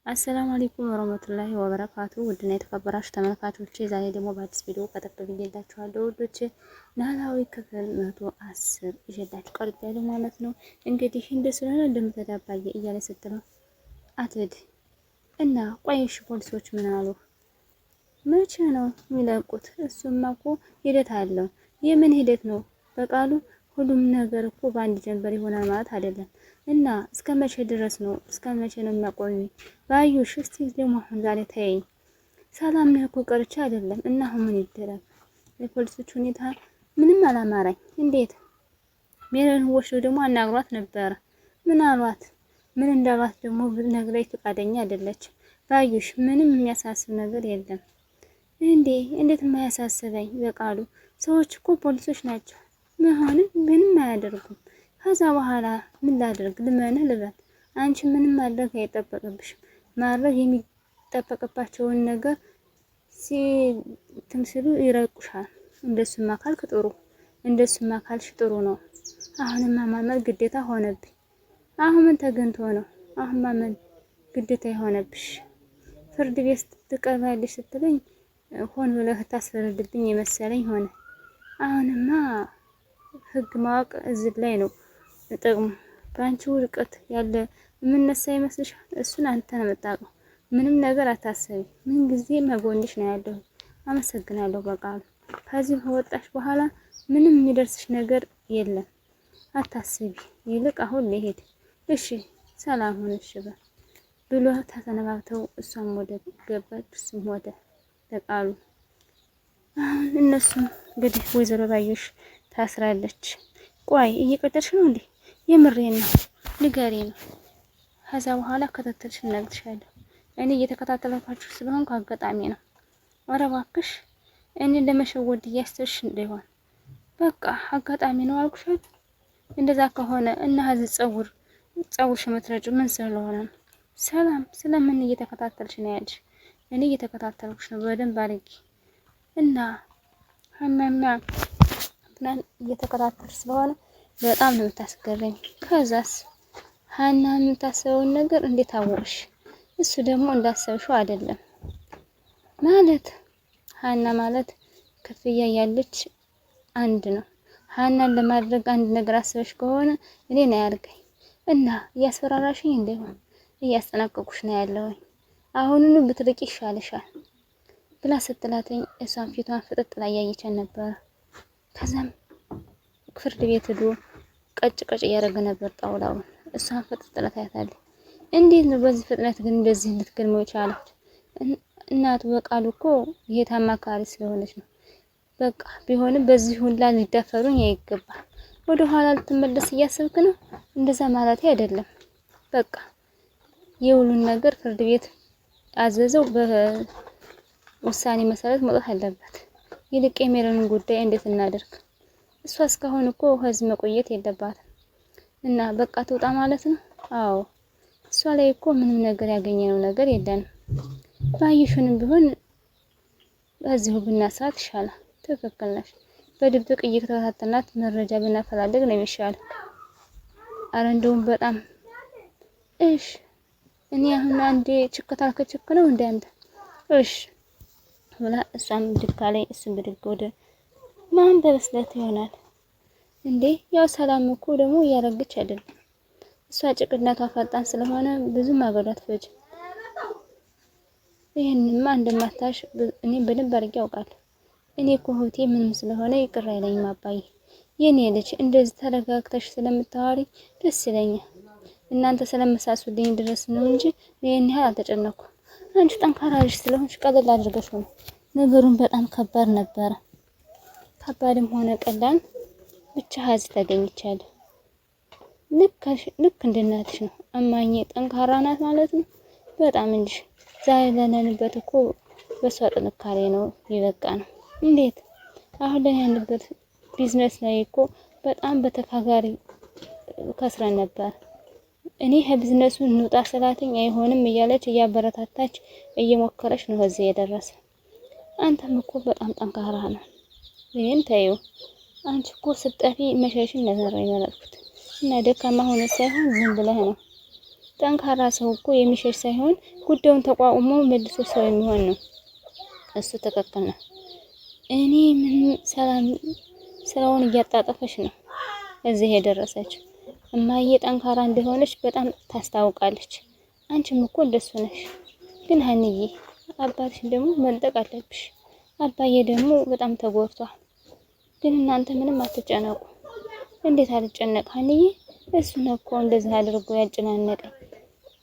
አሰላሙ አለይኩም ወራህመቱላሂ ወበረካቱ። ውድና የተከበራችሁ ተመልካቾቼ ዛሬ ደግሞ በአዲስ ቪዲዮ ከተፍ ብዬላችኋለሁ። ውዶቼ ኖላዊ ክፍል 110 ይዤላችሁ ቀርቤያለሁ ማለት ነው። እንግዲህ እንደሱና እንደምትዳባየ እያለ ስትለው አትድ እና ቆይሽ ፖሊሶች ምን አሉ? መቼ ነው የሚለቁት? እሱማ እኮ ሂደት አለው። የምን ሂደት ነው? በቃሉ ሁሉም ነገር እኮ በአንድ ጀንበር ይሆናል ማለት አይደለም። እና እስከ መቼ ድረስ ነው? እስከ መቼ ነው የሚያቆዩኝ? ባዩሽ እስቲ ደግሞ አሁን ዛሬ ተይኝ። ሰላም ነው እኮ ቀርቻ አይደለም። እና አሁን ምን ይደረግ? የፖሊሶች ሁኔታ ምንም አላማረኝ። እንዴት ሜሮን ወስዶ ደግሞ አናግሯት ነበረ። ምን አሏት? ምን እንዳሏት ደግሞ ነግረኝ ፈቃደኛ አይደለች። ባዩሽ ምንም የሚያሳስብ ነገር የለም። እንዴት የማያሳስበኝ? በቃሉ ሰዎች እኮ ፖሊሶች ናቸው። መሆንም ምንም አያደርጉም። ከዛ በኋላ ምን ላድርግ? ልመንህ ልበል? አንቺ ምንም ማድረግ አይጠበቅብሽም። ማድረግ የሚጠበቅባቸውን ነገር ሲሉ ይረቁሻል። እንደሱማ ካልክ ጥሩ፣ እንደሱማ ካልሽ ጥሩ ነው። አሁንማ ማመን ግዴታ ሆነብኝ። አሁን ምን ተገንቶ ነው አሁን ማመን ግዴታ የሆነብሽ? ፍርድ ቤት ትቀርቢያለሽ ስትለኝ ሆን ብለህ ታስፈርድብኝ የመሰለኝ ሆነ። አሁንማ ህግ ማወቅ እዚህ ላይ ነው ጥቅሙ። በአንቺ ውድቀት ያለ የምነሳ ይመስልሻል? እሱን አንተ ነው የምታውቀው። ምንም ነገር አታስቢ። ምን ጊዜ መጎንሽ ነው ያለው። አመሰግናለሁ በቃሉ። ከዚህ ከወጣሽ በኋላ ምንም የሚደርስሽ ነገር የለም። አታስቢ። ይልቅ አሁን ልሄድ። እሺ ሰላም ሆነሽ ብሎ ተሰነባብተው እሷም ወደ ገባች፣ እሱም ወደ በቃሉ። አሁን እነሱም እንግዲህ ወይዘሮ ባዩሽ ታስራለች። ቆይ እየቀጠልሽ ነው እንዴ? የምሬን ነው ንገሪኝ ነው። ከዛ በኋላ ከተተልሽ እነግርሻለሁ። እኔ እየተከታተልኳችሁ ስለሆነ አጋጣሚ ነው። ኧረ እባክሽ እኔ ለመሸወድ እያስተሽ እንደሆነ በቃ አጋጣሚ ነው አልኩሽ። እንደዛ ከሆነ እና ሀዚ ጸጉርሽ መትረጭ ምን ስለሆነ ነው? ሰላም ስለምን እየተከታተልሽ ነው ያልሽ? እኔ እየተከታተልኩሽ ነው በደንብ አድርጌ እና ሀናና እንትን እየተከታተልሽ ስለሆነ በጣም ነው የምታስገርኝ። ከዛስ ሀና የምታስበውን ነገር እንዴት አወቅሽ? እሱ ደግሞ እንዳሰብሽው አይደለም ማለት ሀና ማለት ክፍያ ያለች አንድ ነው። ሀናን ለማድረግ አንድ ነገር አስበሽ ከሆነ እኔን አያርገኝ እና እያስፈራራሽኝ እንደሆነ እያስጠናቀቁሽ ነው ያለውኝ። አሁኑኑ ብትርቂ ይሻልሻል ብላ ስትላተኝ እሷን ፊቷን ፍጥጥ ላይ ያየቻት ነበር። ከዛም ፍርድ ቤት ሄዶ ቀጭ እያደረገ ነበር ጣውላውን። እሷን ፍጥጥ ላይ ታያታለች። እንዴት ነው በዚህ ፍጥነት ግን እንደዚህ ልትገርመው የቻለች? እናቱ በቃሉ እኮ ይሄ ታማካሪ ስለሆነች ነው። በቃ ቢሆንም በዚህ ሁላ ሊዳፈሩኝ አይገባም። ወደ ኋላ ልትመለስ እያሰብክ ነው? እንደዛ ማለት አይደለም። በቃ የሁሉን ነገር ፍርድ ቤት አዘዘው በውሳኔ መሰረት መውጣት አለበት። ይልቅ የሜሮንን ጉዳይ እንዴት እናደርግ? እሷ እስካሁን እኮ ህዝብ መቆየት የለባትም እና በቃ ትውጣ ማለት ነው። አዎ እሷ ላይ እኮ ምንም ነገር ያገኘነው ነገር የለንም። ባዩሽንም ቢሆን በዚሁ ብናሳት ይሻላል። ትክክል ነሽ። በድብቅ እየተከታተልናት መረጃ ብናፈላልግ ነው የሚሻለው። አረ እንደውም በጣም እሺ እኔ አሁን አንዴ ችክታል ከችክ ነው እንደ አንተ እሺ ብላ እሷም ድካ ላይ እሱም ብድግ ወደ ማን በበስለት ይሆናል እንዴ? ያው ሰላም እኮ ደግሞ እያረገች አይደለም። እሷ ጭቅናቷ ፈጣን ስለሆነ ብዙ ማገዷት ፈጅ። ይሄንማ እንደማታሽ እኔ በደንብ አድርጌ አውቃለሁ። እኔ እኮ እህቴ ምንም ስለሆነ ይቅር አይለኝም አባዬ። የኔ ልጅ እንደዚህ ተረጋግተሽ ስለምታወሪ ደስ ይለኛል። እናንተ ስለመሳሱልኝ ድረስ ነው እንጂ እኔ ያህል አልተጨነኩም። አንቺ ጠንካራ ልጅ ስለሆንሽ ቀለል አድርገሽ ነው። ነገሩን በጣም ከባድ ነበረ። ከባድም ሆነ ቀላል ብቻ ሀዚ ተገኝቻለሁ። ልክ እንደ እናትሽ ነው። እማዬ ጠንካራ ናት ማለት ነው። በጣም እንጂ ዛሬ ለነንበት እኮ በሷ ጥንካሬ ነው ይበቃ ነው። እንዴት አሁን ላይ ያንበት ቢዝነስ ላይ እኮ በጣም በተካጋሪ ከስረን ነበር። እኔ ከቢዝነሱ እንውጣ ስላተኝ አይሆንም እያለች እያበረታታች እየሞከረች ነው እዚህ የደረሰ። አንተም እኮ በጣም ጠንካራ ነው። ይሄን ታዩ አንቺ እኮ ስጠፊ መሸሽን ነበር የመረጥኩት እና ደካማ ሆነ ሳይሆን ዝም ብለህ ነው ጠንካራ ሰው እኮ የሚሸሽ ሳይሆን ጉዳዩን ተቋቁሞ መልሶ ሰው የሚሆን ነው። እሱ ትክክል ነው። እኔ ምን ሰላም ስራውን እያጣጠፈች ነው እዚህ የደረሰችው። እማዬ ጠንካራ እንደሆነች በጣም ታስታውቃለች። አንቺም እኮ እንደሱ ነሽ። ግን ሀንዬ አባትሽን ደግሞ መንጠቅ አለብሽ። አባዬ ደግሞ በጣም ተጎድቷል። ግን እናንተ ምንም አትጨነቁ። እንዴት አልጨነቅ ሀንዬ? እሱ ነው እኮ እንደዚህ አድርጎ ያጨናነቀኝ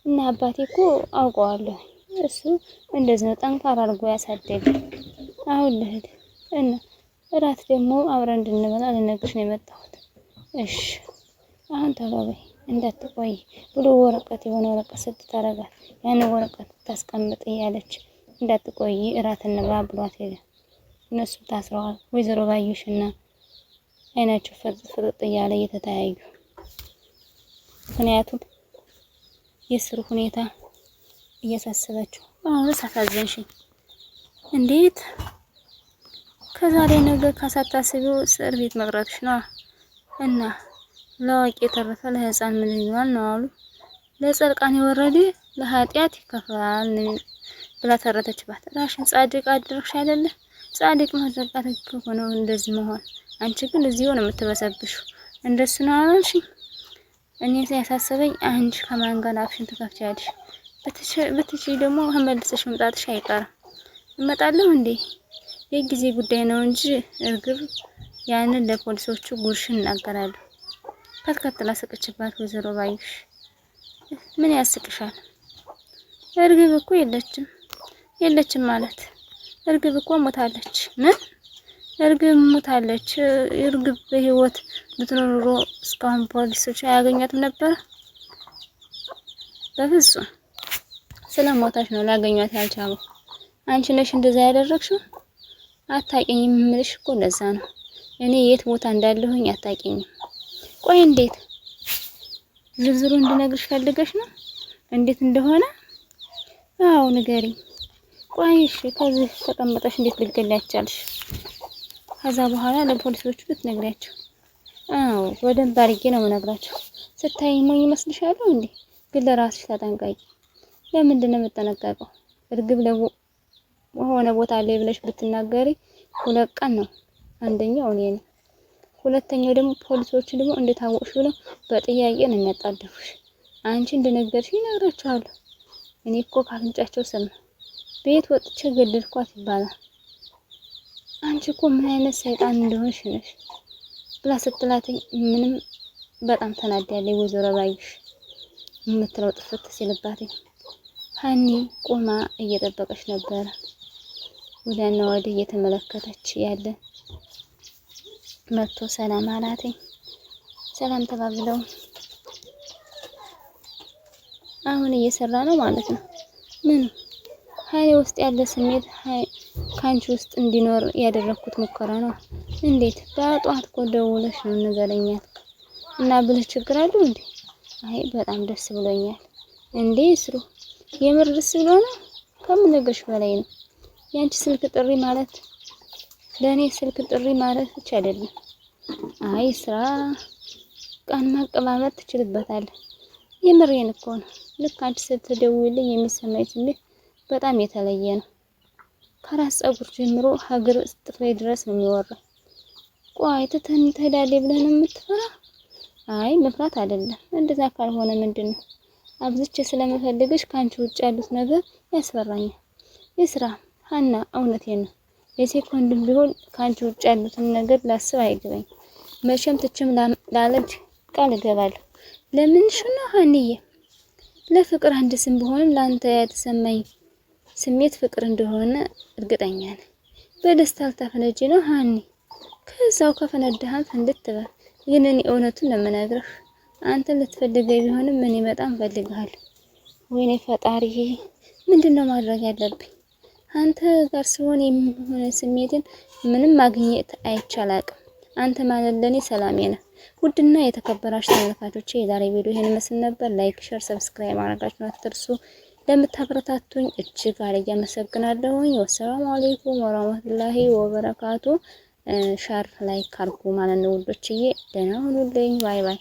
እና አባቴ እኮ አውቀዋለሁ። እሱ እንደዚህ ነው ጠንካራ አድርጎ ያሳደገኝ። አሁን ልሂድ እና እራት ደግሞ አብረን እንድንበላ ልነግርሽ ነው የመጣሁት። እሺ አሁን ቶሎ በይ እንዳትቆይ ብሎ የሆነ ወረቀት ስትታረጋት ያን ወረቀት ታስቀምጥ እያለች እንዳትቆይ እራት እንብላ ብሏት ሄደ። እነሱ ታስረዋል። ወይዘሮ ባዩሽና አይናቸው ፍጥጥ እያለ እየተተያዩ ምክንያቱም የስሩ ሁኔታ እያሳሰባቸው። አሁንስ አሳዘንሽኝ። እንዴት ከዛሬ ነገ ካሳታስቢው እስር ቤት መቅረትሽ ነው እና ለአዋቂ የተረፈ ለህፃን ምን ይሆናል ነው አሉ። ለጸድቃን የወረደ ለኃጢአት ይከፍላል ብላ ተረተችባት። ራሽን ጻድቅ አድርግሽ አይደለ? ጻድቅ ማድረጋት ነው እንደዚህ መሆን። አንቺ ግን እዚሁ ነው የምትበሰብሽው። እንደሱ ነው አላልሽኝ? እኔ ያሳሰበኝ አንቺ ከማን ጋር አፍሽን ትከፍቻለሽ? ብትችይ ደግሞ ተመልሰሽ መምጣትሽ አይቀርም። እመጣለሁ እንዴ? የጊዜ ጉዳይ ነው እንጂ እርግብ ያንን ለፖሊሶቹ ጉርሽን እናገራለሁ። ከትከትላ ስቅችባት ወይዘሮ ባዩሽ። ምን ያስቅሻል? እርግብ እኮ የለችም ማለት እርግብ እኮ ሞታለች። ምን? እርግብ ሞታለች? እርግብ በህይወት ብትኖር እስካሁን ፖሊሶች አያገኛትም ነበር? በፍጹም ስለሞታች ነው ላገኛት ያልቻሉ። አንቺ ነሽ እንደዛ ያደረግሽው? አታውቂኝም የምልሽ እኮ ለዛ ነው። እኔ የት ቦታ እንዳለሁኝ አታውቂኝም። ቆይ እንዴት? ዝርዝሩ እንድነግርሽ ፈልገሽ ነው? እንዴት እንደሆነ? አዎ ንገሪኝ። ቆይ እሺ፣ ከዚህ ተቀምጠሽ እንዴት ልትገላቻልሽ? ከዛ በኋላ ለፖሊሶቹ ልትነግሪያቸው? አዎ በደንብ አድርጌ ነው የምነግራቸው። ስታይ ሞኝ ይመስልሻለሁ እንዴ? ግን ለራስሽ ተጠንቀቂ። ለምንድን ነው የምጠነቀቀው? እርግብ ሆነ ቦታ ላይ ብለሽ ብትናገሪ 2 ቀን ነው። አንደኛው እኔ ነኝ፣ ሁለተኛው ደግሞ ፖሊሶቹ ደግሞ እንደታወቅሽ ብለው በጥያቄ ነው የሚያጣድፉሽ። አንቺ እንደነገርሽ ይነግራቸዋለሁ። እኔ እኮ ካፍንጫቸው ሰማ ቤት ወጥቼ ገደልኳት ይባላል። አንቺ እኮ ምን አይነት ሰይጣን እንደሆንሽ ነሽ ብላ ስትላት ምንም በጣም ተናዳለች ወይዘሮ ባዩሽ። የምትለው ጥፍት ሲልባት ሀኒ ቆማ እየጠበቀች ነበረ። ወዲያና ወዲህ እየተመለከተች ያለ መጥቶ ሰላም አላተኝ። ሰላም ተባብለው አሁን እየሰራ ነው ማለት ነው። ምን ሀኒ ውስጥ ያለ ስሜት ካንቺ ውስጥ እንዲኖር ያደረኩት ሙከራ ነው። እንዴት? በጧት እኮ ደውለሽ ነው ንገረኛል እና ብለሽ ችግር አለው እንዴ? አይ በጣም ደስ ብሎኛል። እንዴ ስሩ የምር ደስ ብሎ ነው? ከምነግርሽ በላይ ነው። ያንቺ ስልክ ጥሪ ማለት ለኔ ስልክ ጥሪ ማለት ብቻ አይደለም። አይ ስራ ቀን ማቀማመጥ ትችልበታለህ። የምሬን እኮ ነው። ልክ አንቺ ስትደውልኝ የሚሰማኝ ስሜት በጣም የተለየ ነው። ከራስ ፀጉር ጀምሮ ሀገር ጥፍሬ ድረስ ነው የሚወራው። ቆይ ትሄዳለህ ብለህ ነው የምትፈራ? አይ መፍራት አይደለም። እንደዛ ካልሆነ ምንድነው? አብዝቼ ስለምፈልግሽ ካንቺ ውጭ ያሉት ነገር ያስፈራኛል። የስራ ሀና እውነቴን ነው። የሴኮንድም ቢሆን ካንቺ ውጭ ያሉትን ነገር ላስብ አይገባኝ። መቼም ትችም ላለድ ቃል እገባለሁ። ለምንሽ ነው ሀኒዬ? ለፍቅር አንድ ስም ቢሆንም ላንተ የተሰማኝ ስሜት ፍቅር እንደሆነ እርግጠኛ ነኝ። በደስታ ልታፈነጂ ነው ሀኒ? ከዛው ከፈነዳህ እንድትበል። ግን እኔ እውነቱን ነው የምነግርህ። አንተ ልትፈልገኝ ቢሆንም እኔ በጣም ፈልግሃለሁ። ወይኔ ፈጣሪ፣ ምንድነው ማድረግ ያለብኝ? አንተ ጋር ሲሆን የሚሆነ ስሜትን ምንም ማግኘት አይቻላቅም። አንተ ማለት ለኔ ሰላሜ ነህ። ውድና የተከበራችሁ ተመልካቾቼ የዛሬ ቪዲዮ ይሄን መስል ነበር። ላይክ፣ ሼር፣ ሰብስክራይብ ማድረጋችሁን አትርሱ። ለምታበረታቱኝ እጅግ አድርጌ አመሰግናለሁ። ወሰላሙ አለይኩም ወራህመቱላሂ ወበረካቱ። ሻር ላይክ አድርጉ ማለት ነው ውዶችዬ። ደህና ሁኑልኝ። ባይ ባይ።